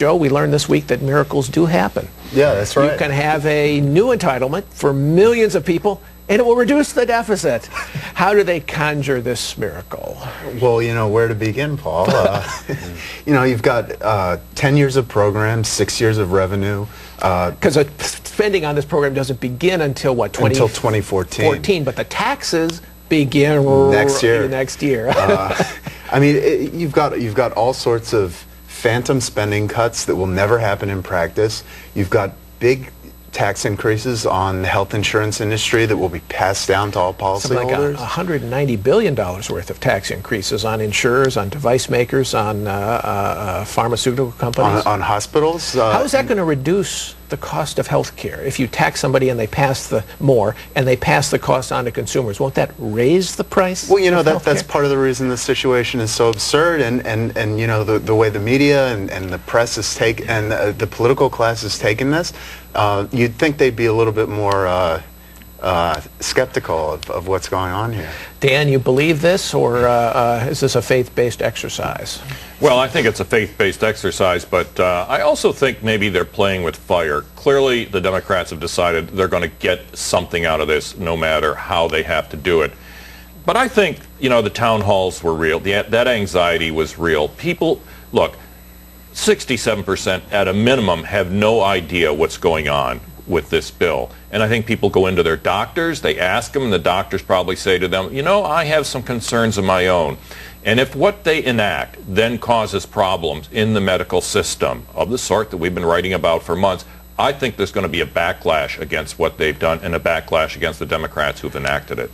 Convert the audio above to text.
show, we learned this week that miracles do happen. Yeah, that's right. You can have a new entitlement for millions of people, and it will reduce the deficit. How do they conjure this miracle? Well, you know, where to begin, Paul? You know, you've got 10 years of programs, 6 years of revenue. Because spending on this program doesn't begin until, what, until 2014. But the taxes begin next year. I mean, you've got all sorts of phantom spending cuts that will never happen in practice. You've got big tax increases on the health insurance industry that will be passed down to all policyholders. Like $190 billion worth of tax increases on insurers, on device makers, on pharmaceutical companies. On hospitals. How is that going to reduce the cost of health care? If you tax somebody and they pass the cost on to consumers, won't that raise the price? Well, you know, that's part of the reason this situation is so absurd, and you know, the way the media and the press is the political class has taken this, you'd think they'd be a little bit more skeptical of what's going on here. Dan, you believe this, or is this a faith-based exercise? Well, I think it's a faith-based exercise, but I also think maybe they're playing with fire. Clearly, the Democrats have decided they're going to get something out of this, no matter how they have to do it. But I think, you know, the town halls were real. That anxiety was real. People, look, 67% at a minimum have no idea what's going on with this bill. And I think people go into their doctors, they ask them, and the doctors probably say to them, you know, I have some concerns of my own. And if what they enact then causes problems in the medical system of the sort that we've been writing about for months, I think there's going to be a backlash against what they've done and a backlash against the Democrats who've enacted it.